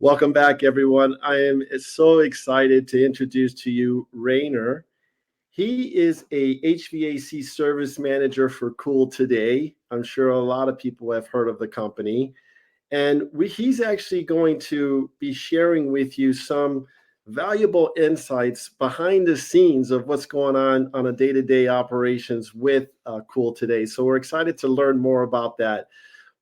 Welcome back, everyone. I am so excited to introduce to you Rayner. He is a HVAC Service Manager for Cool Today. I'm sure a lot of people have heard of the company. And he's actually going to be sharing with you some valuable insights behind the scenes of what's going on a day-to-day operations with Cool Today. So we're excited to learn more about that.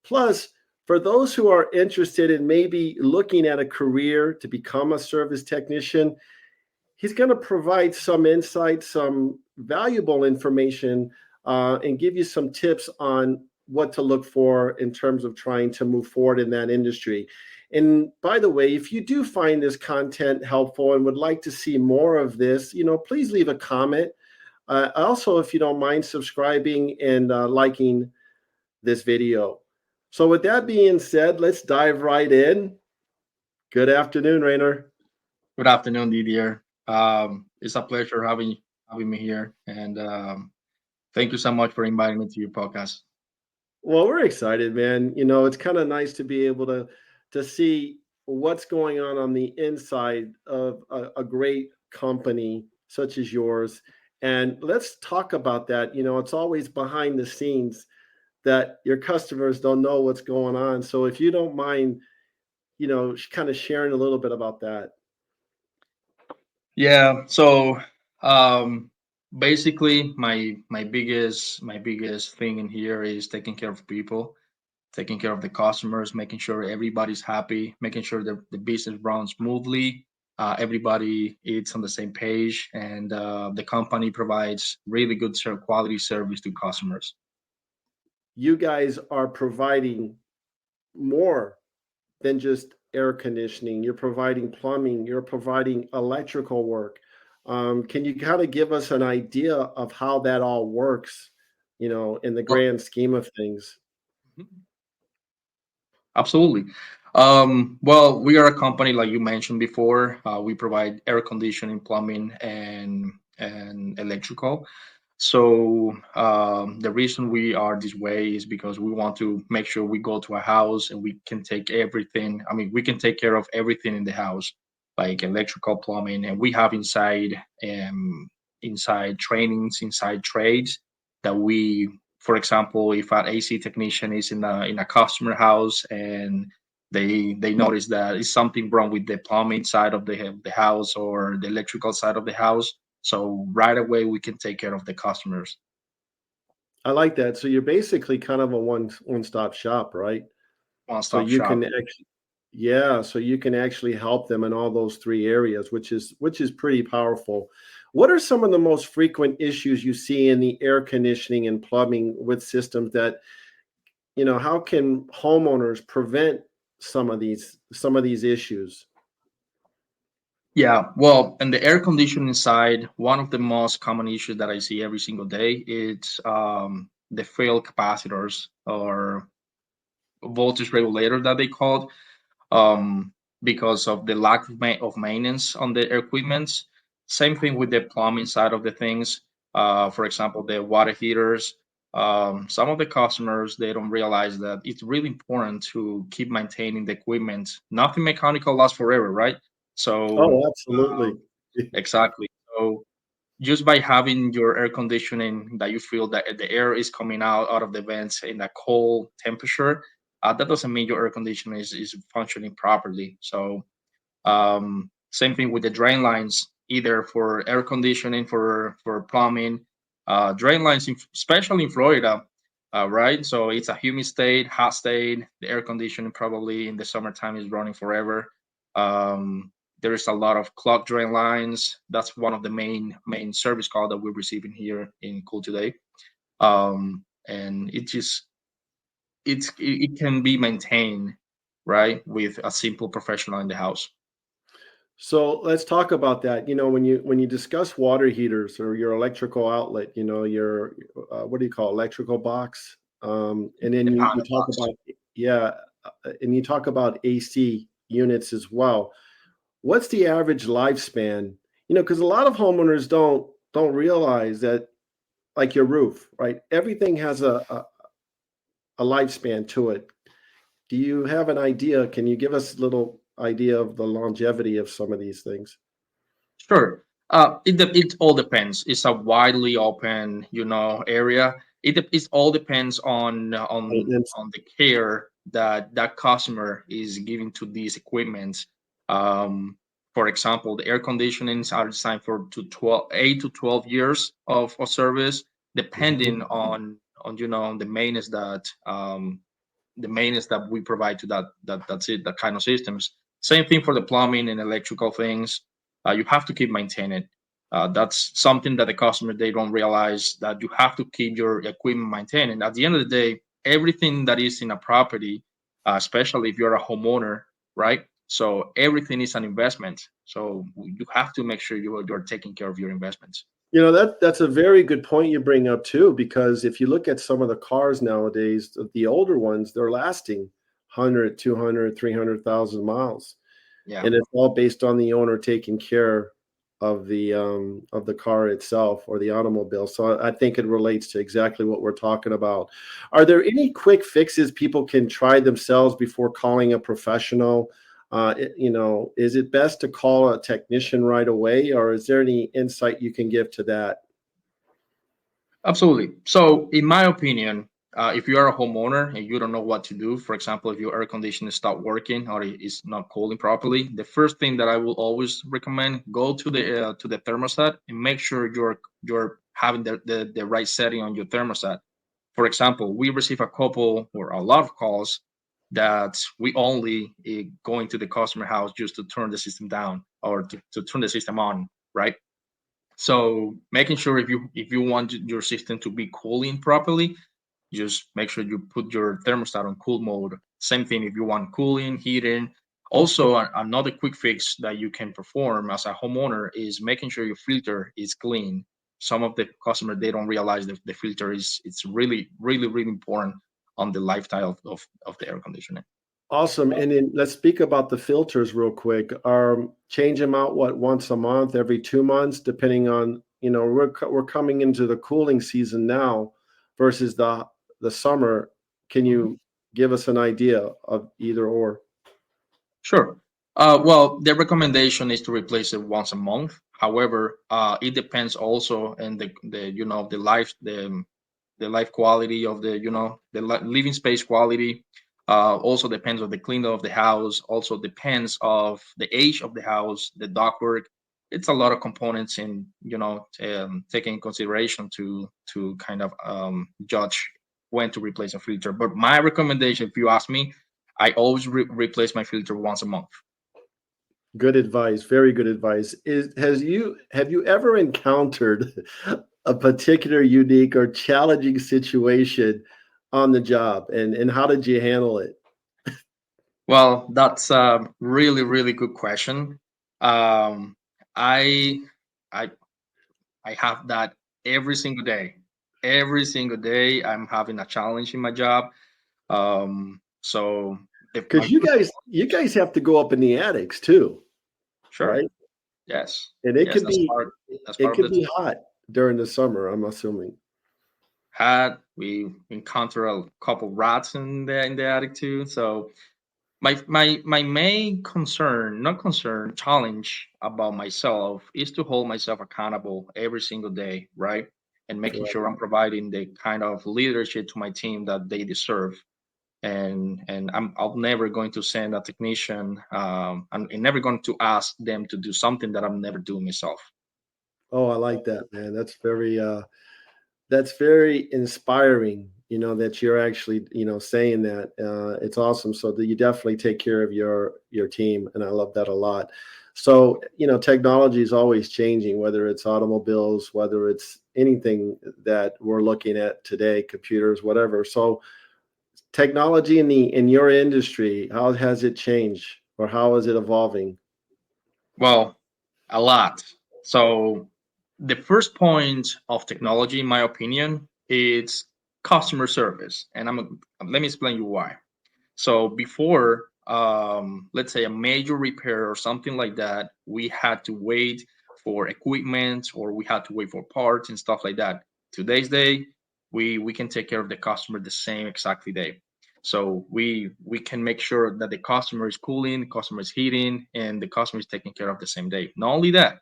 Plus, for those who are interested in maybe looking at a career to become a service technician, he's going to provide some insight, some valuable information, and give you some tips on what to look for in terms of trying to move forward in that industry. And by the way, if you do find this content helpful and would like to see more of this, please leave a comment. Also, if you don't mind subscribing and liking this video. So with that being said, let's dive right in. Good afternoon, Rayner. Good afternoon, Didier. It's a pleasure having me here, and thank you so much for inviting me to your podcast. Well, we're excited, man. It's kind of nice to be able to see what's going on the inside of a great company such as yours. And let's talk about that. It's always behind the scenes that your customers don't know what's going on. So if you don't mind, kind of sharing a little bit about that. Yeah. So um, basically, my biggest thing in here is taking care of people, taking care of the customers, making sure everybody's happy, making sure that the business runs smoothly. Everybody is on the same page, and the company provides really good quality service to customers. You guys are providing more than just air conditioning. You're providing plumbing, you're providing electrical work. Can you kind of give us an idea of how that all works, in the Well, grand scheme of things? absolutely. Well, we are a company like you mentioned before. We provide air conditioning, plumbing, and electrical. So the reason we are this way is because we want to make sure we go to a house and we can take everything. I mean, we can take care of everything in the house, like electrical, plumbing, and we have inside trainings, inside trades that we, for example, if an AC technician is in a customer house and they notice that is something wrong with the plumbing side of the house or the electrical side of the house, so right away we can take care of the customers. I like that. So you're basically kind of a one-stop shop, right? One So stop you shop. can actually, yeah, so you can actually help them in all those three areas, which is pretty powerful. What are some of the most frequent issues you see in the air conditioning and plumbing with systems that, how can homeowners prevent some of these issues? Yeah, well, in the air conditioning side, one of the most common issues that I see every single day is the failed capacitors or voltage regulator that they called, um, because of the lack of maintenance on the equipment. Same thing with the plumbing side of the things. For example, the water heaters. Some of the customers they don't realize that it's really important to keep maintaining the equipment. Nothing mechanical lasts forever, right? So Oh, absolutely. exactly. So just by having your air conditioning that you feel that the air is coming out of the vents in a cold temperature, that doesn't mean your air conditioner is functioning properly. So same thing with the drain lines, either for air conditioning, for plumbing, drain lines, especially in Florida, right? So it's a humid state, hot state. The air conditioning probably in the summertime is running forever. Um, there is a lot of clogged drain lines. That's one of the main service call that we're receiving here in Cool today. And it can be maintained, right, with a simple professional in the house. So let's talk about that. When you discuss water heaters or your electrical outlet, your what do you call electrical box, and then The you panel talk box. about, yeah, and you talk about AC units as well. What's the average lifespan? Because a lot of homeowners don't realize that, like your roof, right? Everything has a lifespan to it. Do you have an idea? Can you give us a little idea of the longevity of some of these things? Sure. It all depends. It's a widely open, area. It all depends on Maintenance. the care that that customer is giving to these equipments. Um, for example, the air conditionings are designed for 8 to 12 years of service, Mhm. depending on the maintenance that we provide to that's it, that kind of systems. Same thing for the plumbing and electrical things. You have to keep maintaining it. That's something that the customer they don't realize, that you have to keep your equipment maintained. And at the end of the day, everything that is in a property, especially if you're a homeowner, right? So everything is an investment. So you have to make sure you're taking care of your investments. That's a very good point you bring up too, because if you look at some of the cars nowadays, the older ones, they're lasting 100, 200, 300,000 miles. Yeah. And it's all based on the owner taking care of the car itself or the automobile. So I think it relates to exactly what we're talking about. Are there any quick fixes people can try themselves before calling a professional? Is it best to call a technician right away, or is there any insight you can give to that? Absolutely. So, in my opinion, if you are a homeowner and you don't know what to do, for example, if your air conditioner stopped working or it is not cooling properly, the first thing that I will always recommend, go to the thermostat and make sure you're having the right setting on your thermostat. For example, we receive a couple or a lot of calls that we only go into the customer house just to turn the system down or to turn the system on, right? So making sure if you want your system to be cooling properly, just make sure you put your thermostat on cool mode. Same thing if you want cooling, heating. Also, another quick fix that you can perform as a homeowner is making sure your filter is clean. Some of the customers they don't realize that the filter is it's really really really important on the lifestyle of the air conditioning. Awesome. And then let's speak about the filters real quick. Change them out what, once a month, every 2 months, depending on, we're coming into the cooling season now versus the summer. Can you give us an idea of either or? Sure. Well, the recommendation is to replace it once a month. However, it depends also on the life quality of the living space quality. Also depends on the cleaning of the house. Also depends of the age of the house, the ductwork. It's a lot of components in taking consideration to kind of judge when to replace a filter. But my recommendation, if you ask me, I always replace my filter once a month. Good advice. Very good advice. Have you ever encountered a particular unique or challenging situation on the job, and how did you handle it? Well, that's a really, really good question. Um, I, I, I have that every single day. Every single day, I'm having a challenge in my job. So if my Because you guys have to go up in the attics too, sure, right? yes, And it yes, could be that's it part of could the be hot during the summer, I'm assuming. had. We encounter a couple rats in the attic too. So my main concern, not concern, challenge about myself is to hold myself accountable every single day, right? And making Right. sure I'm providing the kind of leadership to my team that they deserve. And I'm never going to send a technician. I'm never going to ask them to do something that I'm never doing myself. Oh, I like that, man. That's very inspiring, that you're actually, saying that. It's awesome. So that you definitely take care of your team, and I love that a lot. So, technology is always changing, whether it's automobiles, whether it's anything that we're looking at today, computers, whatever. So, technology in your industry, how has it changed, or how is it evolving? Well, a lot. So the first point of technology, in my opinion, is customer service, and let me explain you why. So before, let's say a major repair or something like that, we had to wait for equipment or we had to wait for parts and stuff like that. Today's day, we can take care of the customer the same exactly day. So we can make sure that the customer is cooling, the customer is heating, and the customer is taken care of the same day. Not only that,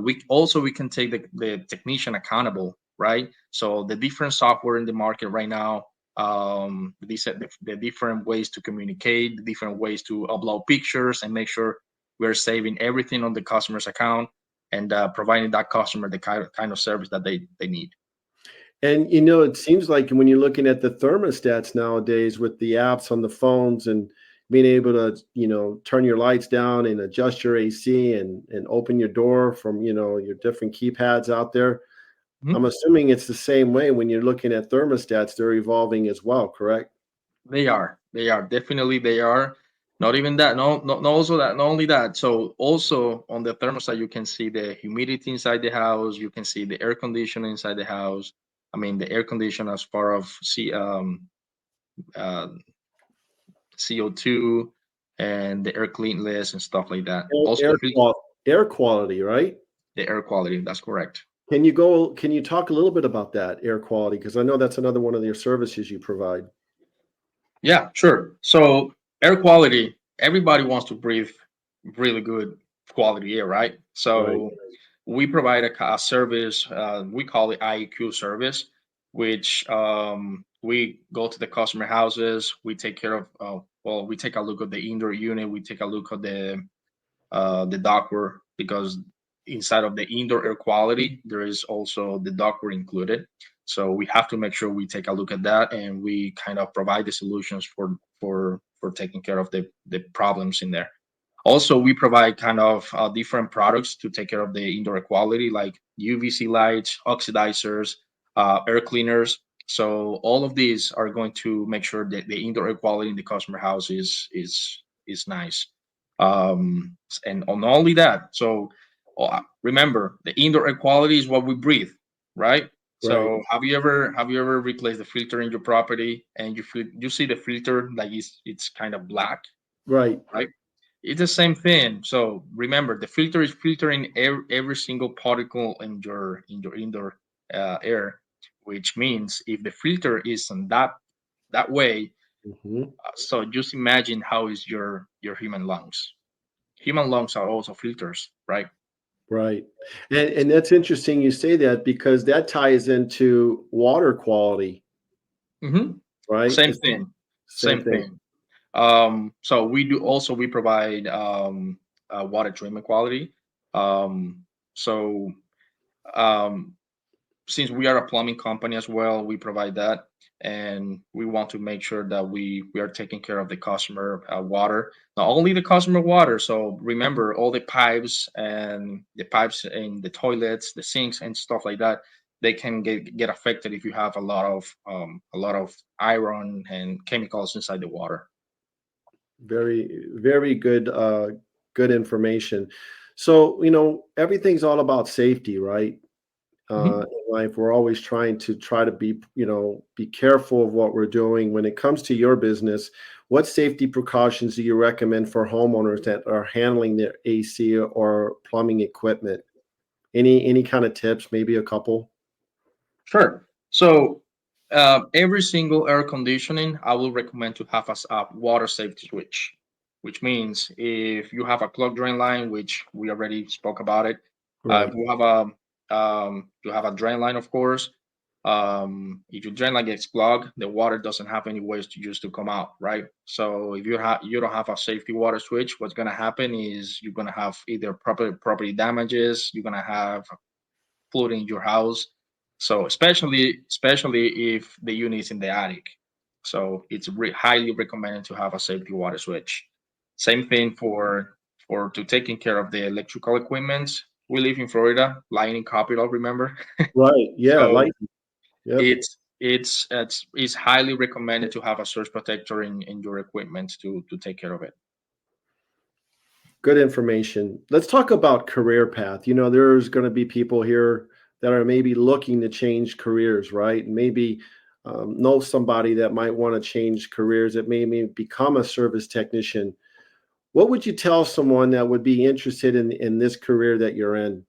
we can take the technician accountable, right? So the different software in the market right now, the different ways to communicate, the different ways to upload pictures, and make sure we're saving everything on the customer's account and providing that customer the kind of service that they need. And it seems like when you're looking at the thermostats nowadays with the apps on the phones and being able to, turn your lights down and adjust your AC and open your door from, your different keypads out there. I'm Mhm. assuming it's the same way when you're looking at thermostats, they're evolving as well, correct? They are definitely they are. Not even that. No, no, also that. Not only that. So also on the thermostat, you can see the humidity inside the house. You can see the air conditioner inside the house. I mean, the air conditioner as far of uh, CO2 and the air cleanliness and stuff like that. Also Air, the air quality, right? the air quality. That's correct. Can you talk a little bit about that air quality? Because I know that's another one of your services you provide. Yeah, sure. So air quality. Everybody wants to breathe really good quality air, right? Right. So we provide a service. We call it IEQ service, which we go to the customer houses. We take care of. Well, we take a look at the indoor unit. We take a look at the ductwork because inside of the indoor air quality, there is also the ductwork included. So we have to make sure we take a look at that and we kind of provide the solutions for taking care of the problems in there. Also, we provide kind of different products to take care of the indoor air quality, like UVC lights, oxidizers, air cleaners. So all of these are going to make sure that the indoor air quality in the customer house is nice. And not only that, so remember the indoor air quality is what we breathe, right? Right. So have you ever replaced the filter in your property and you see the filter like it's kind of black, Right. right? It's the same thing. So remember, the filter is filtering every single particle in your indoor air, which means if the filter is in that way, Mhm. so just imagine how is your human lungs. Human lungs are also filters, right? Right. And that's interesting you say that because that ties into water quality, hmm right? Same It's the thing. same Same thing. thing. So we provide water treatment quality. Um, so um, since we are a plumbing company as well, we provide that, and we want to make sure that we are taking care of the customer water, not only the customer water. So remember all the pipes and the pipes in the toilets, the sinks, and stuff like that. They can get affected if you have a lot of iron and chemicals inside the water. Very, very good information. So, everything's all about safety, right? Mhm. In life, we're always try to be, be careful of what we're doing. When it comes to your business, what safety precautions do you recommend for homeowners that are handling their AC or plumbing equipment? Any kind of tips, maybe a couple? Sure. So every single air conditioning, I will recommend to have a water safety switch, which means if you have a clog drain line, which we already spoke about it, if Right. you have a drain line, of course. If your drain line gets clogged, the water doesn't have any ways to use to come out, right? So if you don't have a safety water switch, what's gonna happen is you're gonna have either property damages, you're gonna have flooding in your house. So especially if the unit is in the attic. So it's highly recommended to have a safety water switch. Same thing for to taking care of the electrical equipment. We live in Florida, lightning capital, remember? Right. Yeah. So Like. Yep. it's highly recommended to have a surge protector in your equipment to take care of it. Good information. Let's talk about career path. There's going to be people here that are maybe looking to change careers, right? Maybe know somebody that might want to change careers that maybe become a service technician. What would you tell someone that would be interested in this career that you're in?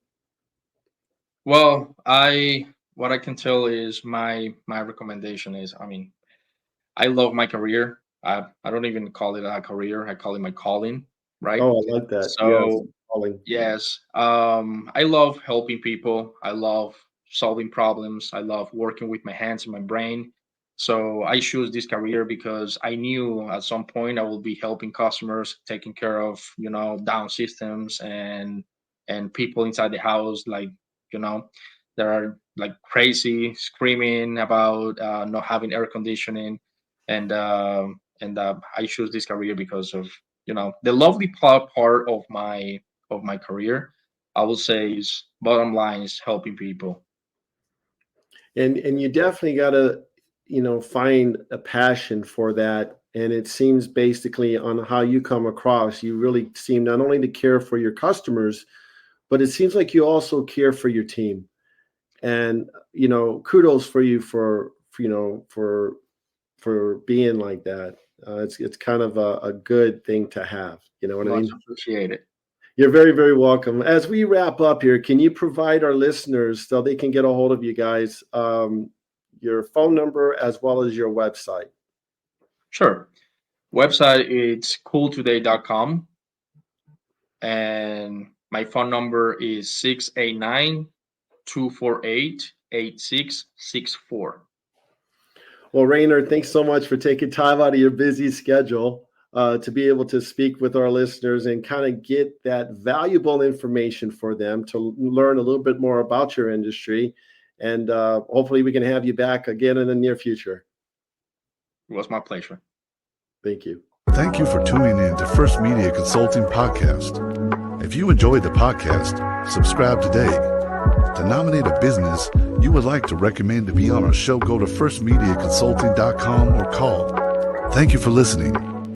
Well, I what I can tell is my recommendation is, I mean, I love my career. I don't even call it a career. I call it my calling, right? Oh, I like that. Yes, So calling. yes, I love helping people. I love solving problems. I love working with my hands and my brain. So I choose this career because I knew at some point I will be helping customers, taking care of, down systems and people inside the house, like, you know, that are like crazy, screaming about not having air conditioning, and I choose this career because of, the lovely part of my career, I will say, is bottom line is helping people. And you definitely got to, find a passion for that. And it seems basically on how you come across, you really seem not only to care for your customers, but it seems like you also care for your team. And kudos for you for being like that. It's kind of a good thing to have. You know what I Much mean? appreciated. You're very, very welcome. As we wrap up here, can you provide our listeners so they can get a hold of you guys, your phone number as well as your website? Sure. Website is cooltoday.com, and my phone number is 689-248-8664. Well, Rayner, thanks so much for taking time out of your busy schedule to be able to speak with our listeners and kind of get that valuable information for them to learn a little bit more about your industry. And hopefully we can have you back again in the near future. It was my pleasure. Thank you. Thank you for tuning in to First Media Consulting Podcast. If you enjoyed the podcast, subscribe today. To nominate a business you would like to recommend to be on our show, go to firstmediaconsulting.com or call. Thank you for listening.